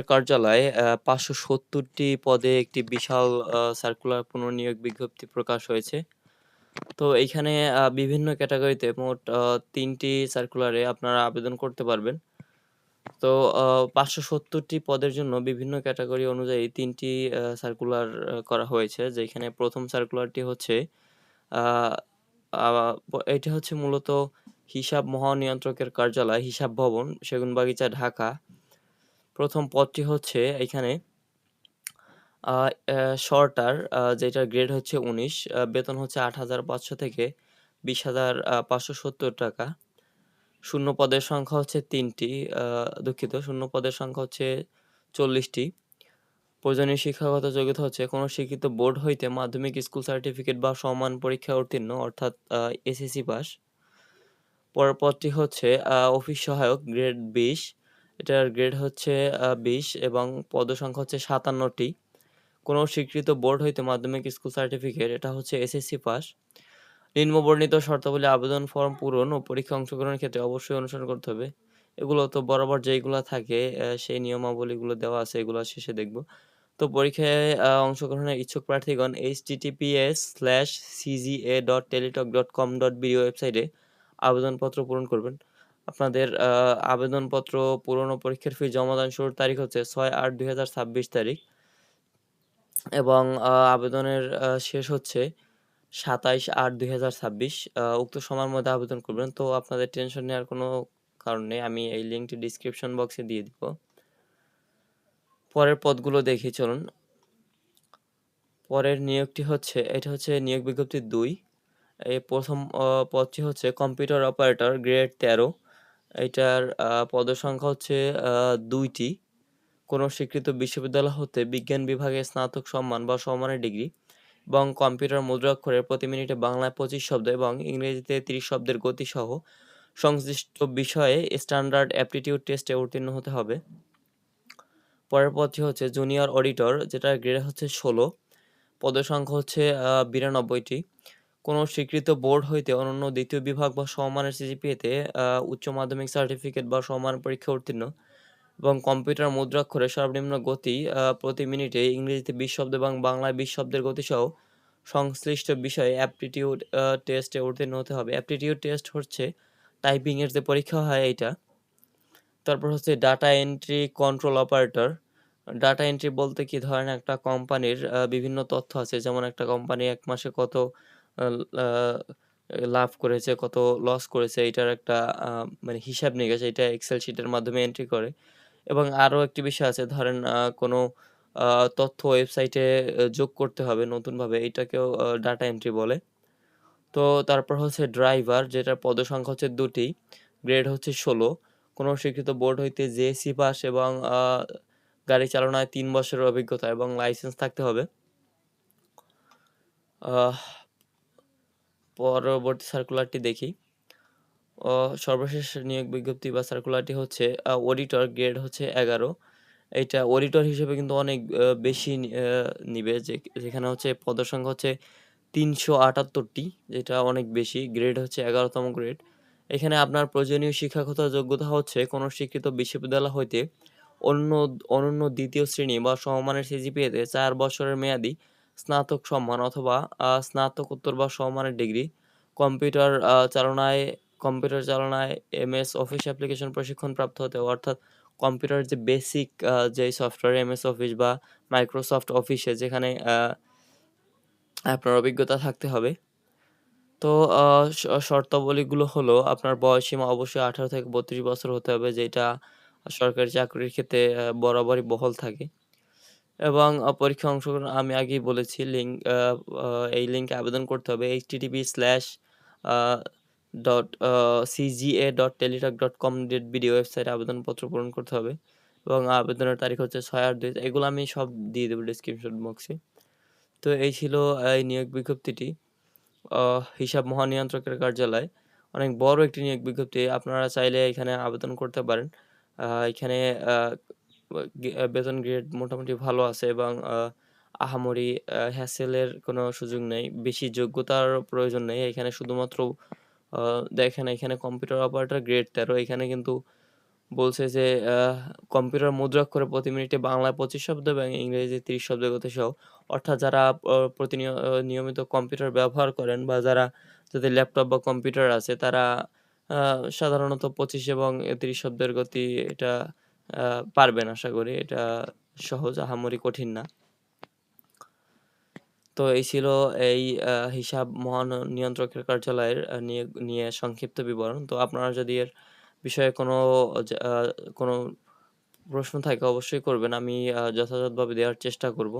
কার্যালয়ে ৫৭০ টি পদে একটি বিশাল সার্কুলার পুনর্নিয়োগ বিজ্ঞপ্তি প্রকাশ হয়েছে। তো এইখানে বিভিন্ন ক্যাটেগরিতে মোট ৩ টি সার্কুলারে আপনারা আবেদন করতে পারবেন। তো ৫৭০ টি পদের জন্য বিভিন্ন ক্যাটেগরি অনুযায়ী ৩ টি সার্কুলার করা হয়েছে। যেখানে ১ম সার্কুলারটি হচ্ছে আ আ এটি হচ্ছে মূলত হিসাব মহানিয়ন্ত্রকের কার্যালয়, হিসাব ভবন, সেগুনবাগিচা, ঢাকা। ১ম পদটি হচ্ছে এইখানে আ অ্যা সরটার যেটার গ্রেড হচ্ছে ১৯, বেতন হচ্ছে ৮,৫০০ থেকে ২০,৫৭০ টাকা। শূন্য পদের সংখ্যা হচ্ছে ৩ টি। দুঃখিত, শূন্য পদের সংখ্যা হচ্ছে ৪০ টি। প্রয়োজনীয় শিক্ষাগত যোগ্যতা হচ্ছে কোনো স্বীকৃত বোর্ড হইতে মাধ্যমিক স্কুল সার্টিফিকেট বা সমমান পরীক্ষায় উত্তীর্ণ অর্থাৎ এসএসসি পাস। পরের পদটি হচ্ছে অফিস সহায়ক গ্রেড ২০। এটার গ্রেড হচ্ছে ২০ এবং পদসংখ্যা হচ্ছে ৫৭ টি। কোনো স্বীকৃত বোর্ড হইতে মাধ্যমিক স্কুল সার্টিফিকেট, এটা হচ্ছে এসএসসি পাস। নিম্নবর্ণিত শর্তাবলী আবেদন ফর্ম পূরণ ও পরীক্ষায় অংশগ্রহণের ক্ষেত্রে অবশ্যই অনুসরণ করতে হবে। এগুলো তো বরাবর যেইগুলা থাকে সেই নিয়মাবলীগুলো দেওয়া আছে, এগুলো শেষে দেখব। তো পরীক্ষায় অংশগ্রহণের ইচ্ছুক প্রার্থীগণ https://cga.teletalk.com.bd ওয়েবসাইটে আবেদনপত্র পূরণ করবেন। আপনাদের আবেদনপত্র পূরণ ও পরীক্ষার ফি জমা দান শুরুর তারিখ হচ্ছে ৬/৮/২০২৬ তারিখ এবং আবেদনের শেষ হচ্ছে ২৭/৮/২০২৬। উক্ত সময়ের মধ্যে আবেদন করবেন। তো আপনাদের টেনশন নেওয়ার কোনো কারণ নেই। আমি এই লিঙ্কটি ডিসক্রিপশন বক্সে দিয়ে দিব। পরের পদগুলো দেখি চলুন। পরের নিয়োগটি হচ্ছে, এটা হচ্ছে নিয়োগ বিজ্ঞপ্তি ২। এই ১ম পদটি হচ্ছে কম্পিউটার অপারেটর গ্রেড ১৩। এইটার পদসংখ্যা হচ্ছে ২ টি। কোনো স্বীকৃত বিশ্ববিদ্যালয় হতে বিজ্ঞান বিভাগে স্নাতক সম্মান বা সমমানের ডিগ্রি এবং কম্পিউটার মুদ্রাক্ষরে প্রতি মিনিটে বাংলায় ২৫ শব্দ এবং ইংরেজিতে ৩০ শব্দের গতিসহ সংশ্লিষ্ট বিষয়ে স্ট্যান্ডার্ড অ্যাপটিটিউড টেস্টে উত্তীর্ণ হতে হবে। পরের পদটি হচ্ছে জুনিয়র অডিটর, যেটার গ্রেড হচ্ছে ১৬। পদসংখ্যা হচ্ছে ৯২ টি। কোনো স্বীকৃত বোর্ড হইতে অনন্য দ্বিতীয় বিভাগ বা সমমানের সিজিপিএতে উচ্চ মাধ্যমিক সার্টিফিকেট বা সমমান পরীক্ষায় উত্তীর্ণ এবং কম্পিউটার মুদ্রাক্ষরে সর্বনিম্ন গতি প্রতি মিনিটে ইংরেজিতে ২০ শব্দ এবং বাংলায় ২০ শব্দের গতিসহ সংশ্লিষ্ট বিষয়ে অ্যাপটিটিউড টেস্টে উত্তীর্ণ হতে হবে। অ্যাপটিটিউড টেস্ট হচ্ছে টাইপিং এর যে পরীক্ষা হয় এইটা। তারপর হচ্ছে data entry control operator. Data entry বলতে কি, ধরেন একটা কোম্পানির বিভিন্ন তথ্য আছে। যেমন একটা কোম্পানি ১ মাসে কত আ লা লাভ করেছে, কত লস করেছে, এইটার একটা আ মানে হিসাব-নিকাশ এটা এক্সেল শিটের মাধ্যমে এন্ট্রি করে। এবং আরো একটি বিষয় আছে, ধরেন কোনো আ তথ্য ওয়েবসাইটে যোগ করতে হবে নতুনভাবে, এটাকেও ডাটা এন্ট্রি বলে। তো তারপর হচ্ছে ড্রাইভার, যেটার পদসংখ্যা হচ্ছে ২ টি, গ্রেড হচ্ছে ১৬। কোনো স্বীকৃত বোর্ড হইতে জেএসসি পাস এবং গাড়ি চালনায় ৩ বছরের অভিজ্ঞতা এবং লাইসেন্স থাকতে হবে। আহ পরবর্তী সার্কুলারটি দেখি। অ সর্বশেষ নিয়োগ বিজ্ঞপ্তি বা সার্কুলারটি হচ্ছে অডিটর, গ্রেড হচ্ছে ১১। এইটা অডিটর হিসেবে কিন্তু অনেক বেশি নিবে, যেখানে হচ্ছে পদের সংখ্যা হচ্ছে ৩৭৮ টি, যেটা অনেক বেশি। গ্রেড হচ্ছে ১১তম গ্রেড। এখানে আপনার প্রয়োজনীয় শিক্ষাগত যোগ্যতা হচ্ছে কোনো স্বীকৃত বিশ্ববিদ্যালয় হইতে অনন্য ২য় শ্রেণী বা সমমানের সিজিপিএতে ৪ বছরের মেয়াদি স্নাতক সম্মান অথবা স্নাতকোত্তর বা সমমানের ডিগ্রি। কম্পিউটার চালনায় এমএস অফিস অ্যাপ্লিকেশন প্রশিক্ষণপ্রাপ্ত হতে হবে। অর্থাৎ কম্পিউটারের যে বেসিক যেই সফটওয়্যার এমএস অফিস বা মাইক্রোসফট অফিসে যেখানে আপনার অভিজ্ঞতা থাকতে হবে। তো আ শ শর্তাবলীগুলো হলো, আপনার বয়সসীমা অবশ্যই ১৮ থেকে ৩২ বছর হতে হবে, যেটা সরকারি চাকরির ক্ষেত্রে বরাবরই বহাল থাকে। এবং পরীক্ষায় অংশগ্রহণ আমি আগেই বলেছি, আ আ এই লিঙ্কে আবেদন করতে হবে http আ ডট cga.teletalk.com.bd ওয়েবসাইটে আবেদনপত্র পূরণ করতে হবে এবং আবেদনের তারিখ হচ্ছে ৬/৮/২০০০। এগুলো আমি সব দিয়ে দেব ডেসক্রিপশন বক্সে। তো এই ছিল এই নিয়োগ বিজ্ঞপ্তিটি। হিসাব মহানিয়ন্ত্রকের কার্যালয়। অনেক বড় একটি নিয়োগ বিজ্ঞপ্তি। আপনারা চাইলে এখানে আবেদন করতে পারেন। এখানে আ বেতন গ্রেড মোটামুটি ভালো আছে এবং আহামরি হ্যাসেলের কোনো সুযোগ নেই। বেশি যোগ্যতার প্রয়োজন নেই। এখানে শুধুমাত্র আ দেখেন, এখানে কম্পিউটার অপারেটর গ্রেড ১৩, এখানে কিন্তু বলছে যে আহ, কম্পিউটার মুদ্রাক্ষরে প্রতি মিনিটে বাংলায় 25 শব্দ এবং ইংরেজি 30 শব্দের গতি সহ, অর্থাৎ যারা নিয়মিত কম্পিউটার ব্যবহার করেন বা যাদের ল্যাপটপ বা কম্পিউটার আছে তারা সাধারণত 25 এবং 30 শব্দের গতি এটা পারবেন আশা করি। এটা সহজ, আহামরি কঠিন না। তো এই ছিল এই হিসাব মহানিয়ন্ত্রকের কার্যালয়ের নিয়োগ নিয়ে সংক্ষিপ্ত বিবরণ। তো আপনারা যদি এর বিষয়ে কোনো প্রশ্ন থাকে অবশ্যই করবেন। আমি যথাযথভাবে দেওয়ার চেষ্টা করব।